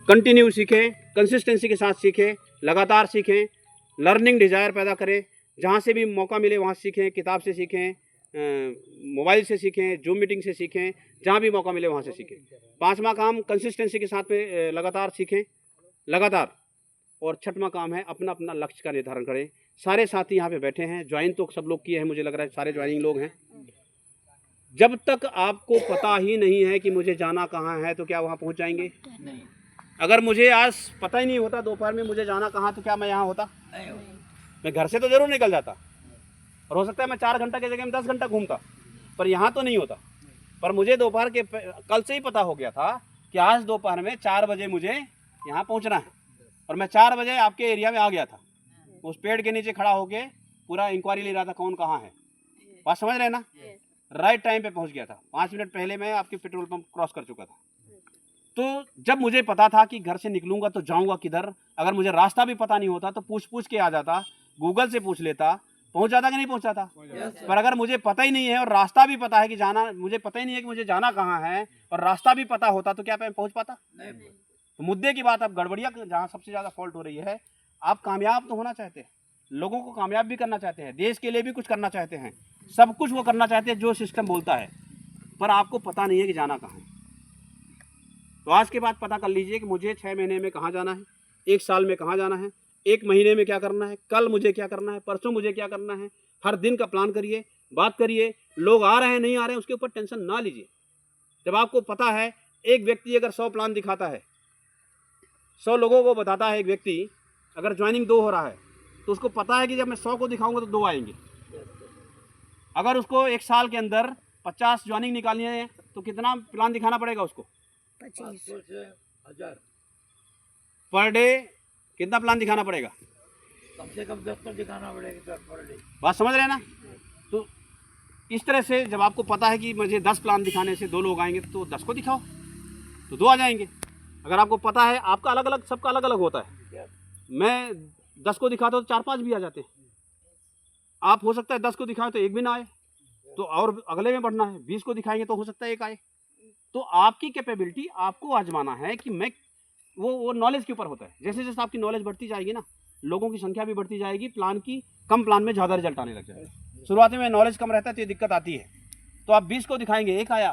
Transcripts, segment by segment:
Continue सीखें, consistency के साथ सीखें, लगातार सीखें, लर्निंग डिज़ायर पैदा करें। जहाँ से भी मौका मिले वहाँ सीखें, किताब से सीखें, मोबाइल से सीखें, जूम मीटिंग से सीखें, जहाँ भी मौका मिले वहाँ से सीखें। 5वां काम कंसिस्टेंसी के साथ में लगातार सीखें, लगातार। और 6वां काम है अपना अपना लक्ष्य का निर्धारण करें। सारे साथी यहाँ पे बैठे हैं, ज्वाइन तो सब लोग किए हैं, मुझे लग रहा है सारे ज्वाइनिंग लोग हैं। जब तक आपको पता ही नहीं है कि मुझे जाना कहाँ है तो क्या वहाँ पहुँच जाएंगे? नहीं। अगर मुझे आज पता ही नहीं होता दोपहर में मुझे जाना कहाँ, तो क्या मैं यहाँ होता? नहीं। मैं घर से तो जरूर निकल जाता, और हो सकता है मैं 4 घंटा की जगह में 10 घंटा घूमता, पर यहाँ तो नहीं होता। पर मुझे दोपहर के कल से ही पता हो गया था कि आज दोपहर में 4 बजे मुझे यहाँ पहुँचना है, और मैं 4 बजे आपके एरिया में आ गया था। उस पेड़ के नीचे खड़ा होके पूरा इंक्वायरी ले रहा था कौन कहाँ है। बात समझ रहे ना? राइट टाइम पे पहुँच गया था। 5 मिनट पहले मैं आपके पेट्रोल पंप क्रॉस कर चुका था। तो जब मुझे पता था कि घर से निकलूंगा तो जाऊंगा किधर, अगर मुझे रास्ता भी पता नहीं होता तो पूछ के आ जाता, गूगल से पूछ लेता, पहुंच जाता कि नहीं पहुंच जाता? पर अगर मुझे पता ही नहीं है और रास्ता भी पता है कि जाना, मुझे पता ही नहीं है कि मुझे जाना कहाँ है, और रास्ता भी पता होता तो क्या मैं पहुंच पाता? नहीं। तो मुद्दे की बात, अब गड़बड़िया जहाँ सबसे ज़्यादा फॉल्ट हो रही है। आप कामयाब तो होना चाहते हैं, लोगों को कामयाब भी करना चाहते हैं, देश के लिए भी कुछ करना चाहते हैं, सब कुछ वो करना चाहते हैं जो सिस्टम बोलता है, पर आपको पता नहीं है कि जाना कहाँ है। तो आज के बाद पता कर लीजिए कि मुझे 6 महीने में कहाँ जाना है, 1 साल में कहाँ जाना है, 1 महीने में क्या करना है, कल मुझे क्या करना है, परसों मुझे क्या करना है। हर दिन का प्लान करिए, बात करिए। लोग आ रहे हैं नहीं आ रहे हैं उसके ऊपर टेंशन ना लीजिए। जब आपको पता है, एक व्यक्ति अगर 100 प्लान दिखाता है, 100 लोगों को बताता है, एक व्यक्ति अगर ज्वाइनिंग 2 हो रहा है तो उसको पता है कि जब मैं 100 को दिखाऊंगा तो 2 आएंगे। अगर उसको 1 साल के अंदर 50 ज्वाइनिंग निकालनी है तो कितना प्लान दिखाना पड़ेगा उसको? 2500 से 1000 पर डे। कितना प्लान दिखाना पड़ेगा? कम से कम 10 तो दिखाना पड़ेगा पर डे। बात समझ रहे हैं ना? तो इस तरह से जब आपको पता है कि मुझे 10 प्लान दिखाने से 2 लोग आएंगे तो 10 को दिखाओ तो 2 आ जाएंगे। अगर आपको पता है आपका अलग अलग, सबका अलग अलग होता है, मैं 10 को दिखाता हूँ तो 4-5 भी आ जाते हैं। आप हो सकता है 10 को दिखाएं तो 1 भी ना आए, तो और अगले में बढ़ना है, 20 को दिखाएंगे तो हो सकता है 1 आए। तो आपकी कैपेबिलिटी आपको आजमाना है कि मैं वो नॉलेज के ऊपर होता है। जैसे जैसे आपकी नॉलेज बढ़ती जाएगी ना, लोगों की संख्या भी बढ़ती जाएगी, प्लान की कम प्लान में ज़्यादा रिजल्ट आने लग जाएगा। शुरुआती में नॉलेज कम रहता है तो ये दिक्कत आती है। तो आप 20 को दिखाएंगे, 1 आया,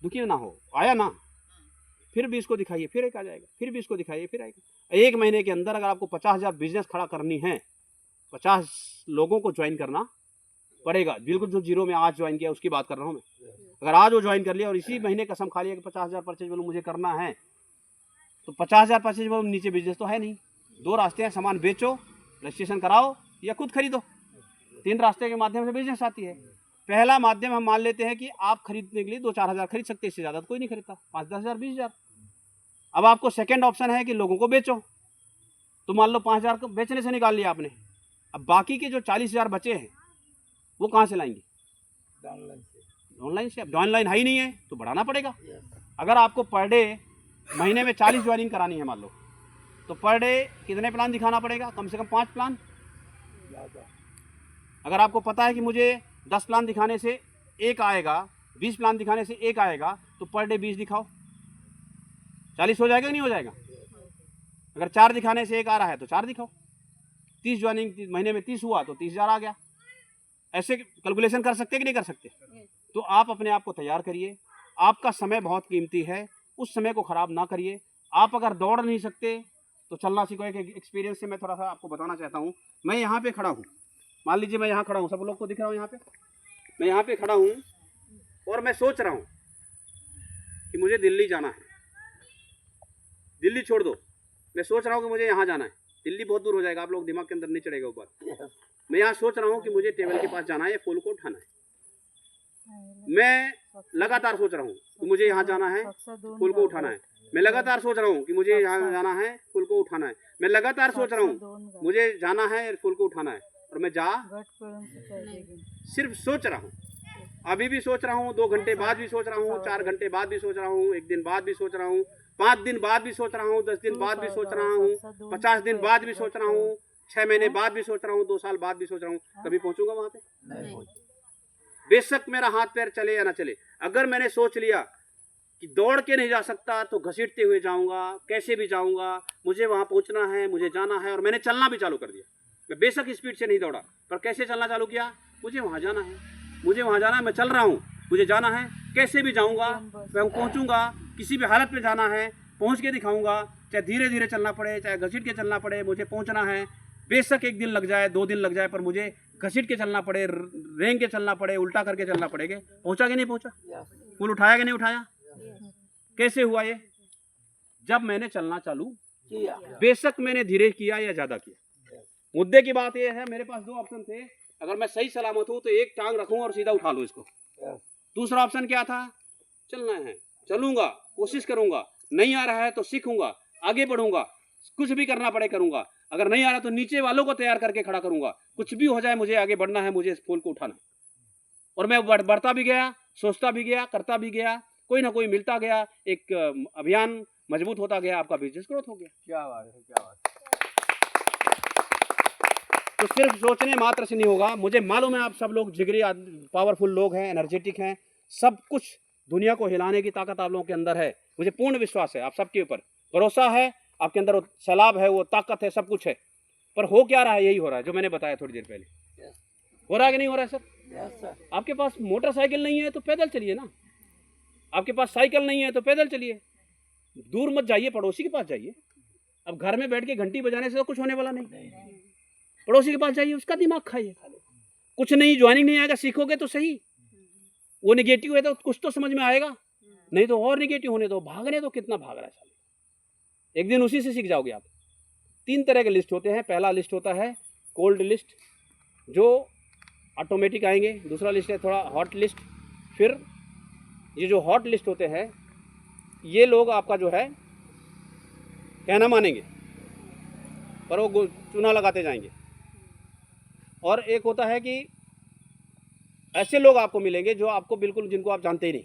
दुखी ना हो, आया ना, फिर 20 को दिखाइए, फिर 1 आ जाएगा, फिर 20 को दिखाइए, फिर आएगा। 1 महीने के अंदर अगर आपको 50,000 बिजनेस खड़ा करनी है, 50 लोगों को ज्वाइन करना पड़ेगा। बिल्कुल जो जीरो में आज ज्वाइन किया उसकी बात कर रहा हूँ मैं। अगर आज वो ज्वाइन कर लिया और इसी महीने कसम खा लिया कि 50,000 परचेज वॉल्यूम मुझे करना है, तो 50,000 परचेज वॉल्यूम नीचे बिजनेस तो है नहीं। 2 रास्ते हैं, सामान बेचो, रजिस्ट्रेशन कराओ या खुद खरीदो। 3 रास्ते के माध्यम से बिजनेस आती है। पहला माध्यम हम मान लेते हैं कि आप खरीदने के लिए 2-4 हज़ार खरीद सकते हैं, इससे ज़्यादा तो कोई नहीं खरीदता, 5-10 हज़ार, 20 हज़ार। अब आपको सेकेंड ऑप्शन है कि लोगों को बेचो, तो मान लो 5,000 को बेचने से निकाल लिया आपने। अब बाकी के जो 40,000 बचे हैं वो कहाँ से लाएंगे? ऑनलाइन से। अब ऑनलाइन है ही नहीं है तो बढ़ाना पड़ेगा। अगर आपको पर डे महीने में 40 ज्वाइनिंग करानी है मान लो, तो पर डे कितने प्लान दिखाना पड़ेगा? कम से कम 5 प्लान। अगर आपको पता है कि मुझे 10 प्लान दिखाने से 1 आएगा, 20 प्लान दिखाने से 1 आएगा, तो पर डे 20 दिखाओ, 40 हो जाएगा कि नहीं हो जाएगा? अगर 4 दिखाने से 1 आ रहा है तो 4 दिखाओ। 30 ज्वाइनिंग महीने में 30 हुआ तो 30,000 आ गया। ऐसे कैलकुलेशन कर सकते कि नहीं कर सकते? तो आप अपने आप को तैयार करिए। आपका समय बहुत कीमती है, उस समय को ख़राब ना करिए। आप अगर दौड़ नहीं सकते तो चलना सीखो। एक एक्सपीरियंस से मैं थोड़ा सा आपको बताना चाहता हूँ। मैं यहाँ पे खड़ा हूँ, मान लीजिए मैं यहाँ खड़ा हूँ, सब लोग को दिख रहा हूँ यहाँ पे, मैं यहाँ पे खड़ा हूँ और मैं सोच रहा हूँ कि मुझे दिल्ली जाना है। दिल्ली छोड़ दो, मैं सोच रहा हूँ कि मुझे यहाँ जाना है। दिल्ली बहुत दूर हो जाएगा, आप लोग दिमाग के अंदर नहीं चढ़ेगा वो बात। मैं यहाँ सोच रहा हूँ कि मुझे टेबल के पास जाना है, फूल को उठाना है। मैं लगातार सोच रहा हूँ कि मुझे यहाँ जाना है, फूल को उठाना है। मैं लगातार सोच रहा हूँ कि मुझे यहाँ जाना है, फूल को उठाना है। मैं लगातार सोच रहा हूँ मुझे जाना है, फूल को उठाना है, और मैं जा सिर्फ सोच रहा हूँ। अभी भी सोच रहा हूँ, 2 घंटे बाद भी सोच रहा हूँ, 4 घंटे बाद भी सोच रहा हूँ, 1 दिन बाद भी सोच रहा हूँ, 5 दिन बाद भी सोच रहा हूँ, 10 दिन बाद भी सोच रहा हूँ, 50 दिन बाद भी सोच रहा हूँ, 6 महीने बाद भी सोच रहा हूँ, 2 साल बाद भी सोच रहा हूँ। कभी पहुँचूंगा वहाँ पे? बेशक मेरा हाथ पैर चले या ना चले, अगर मैंने सोच लिया कि दौड़ के नहीं जा सकता तो घसीटते हुए जाऊंगा, कैसे भी जाऊंगा, मुझे वहां पहुंचना है, मुझे जाना है। और मैंने चलना भी चालू कर दिया। मैं बेशक स्पीड से नहीं दौड़ा, पर कैसे चलना चालू किया, मुझे वहां जाना है, मुझे वहां जाना है, मैं चल रहा हूँ, मुझे जाना है, कैसे भी जाऊंगा, मैं पहुंचूंगा, किसी भी हालत में जाना है, पहुंच के दिखाऊंगा, चाहे धीरे धीरे चलना पड़े, चाहे घसीट के चलना पड़े, मुझे पहुंचना है। बेशक 1 दिन लग जाए, 2 दिन लग जाए, पर मुझे घसीट के चलना पड़े, रेंग के चलना पड़े, उल्टा करके चलना पड़ेगा। पहुंचा कि नहीं पहुंचा? पुल उठाया कि नहीं उठाया? कैसे हुआ ये? जब मैंने चलना चालू किया। बेशक मैंने धीरे किया या ज्यादा किया। मुद्दे की बात यह है, मेरे पास 2 ऑप्शन थे। अगर मैं सही सलामत हूं तो एक टांग रखूं और सीधा उठा लूं इसको। दूसरा ऑप्शन क्या था? चलना है, चलूंगा, कोशिश करूंगा, नहीं आ रहा है तो सीखूंगा, आगे बढ़ूंगा, कुछ भी करना पड़े करूंगा। अगर नहीं आ रहा तो नीचे वालों को तैयार करके खड़ा करूंगा, कुछ भी हो जाए मुझे आगे बढ़ना है, मुझे इस फूल को उठाना है। और मैं बढ़ता भी गया, सोचता भी गया, करता भी गया, कोई ना कोई मिलता गया, एक अभियान मजबूत होता गया, आपका बिजनेस ग्रोथ हो गया। क्या बात है, क्या बात है। तो सिर्फ सोचने मात्र से नहीं होगा। मुझे मालूम है आप सब लोग जिगरी पावरफुल लोग हैं, एनर्जेटिक हैं, सब कुछ दुनिया को हिलाने की ताकत आप लोगों के अंदर है। मुझे पूर्ण विश्वास है, आप सबके ऊपर भरोसा है, आपके अंदर वो सलाब है, वो ताकत है, सब कुछ है। पर हो क्या रहा है? यही हो रहा है जो मैंने बताया थोड़ी देर पहले। हो रहा है कि नहीं हो रहा है सर? Yes sir. आपके पास मोटरसाइकिल नहीं है तो पैदल चलिए ना, आपके पास साइकिल नहीं है तो पैदल चलिए, दूर मत जाइए, पड़ोसी के पास जाइए। अब घर में बैठ के घंटी बजाने से तो कुछ होने वाला नहीं। पड़ोसी के पास जाइए, उसका दिमाग खाइए। कुछ नहीं, ज्वाइनिंग नहीं आएगा, सीखोगे तो सही। वो निगेटिव है तो कुछ तो समझ में आएगा, नहीं तो और निगेटिव होने दो। भागने तो कितना भाग रहा है साले, एक दिन उसी से सीख जाओगे आप। 3 तरह के लिस्ट होते हैं। पहला लिस्ट होता है कोल्ड लिस्ट, जो ऑटोमेटिक आएंगे। दूसरा लिस्ट है थोड़ा हॉट लिस्ट। फिर ये जो हॉट लिस्ट होते हैं, ये लोग आपका जो है कहना मानेंगे, पर वो चूना लगाते जाएंगे। और एक होता है कि ऐसे लोग आपको मिलेंगे जो आपको बिल्कुल, जिनको आप जानते ही नहीं।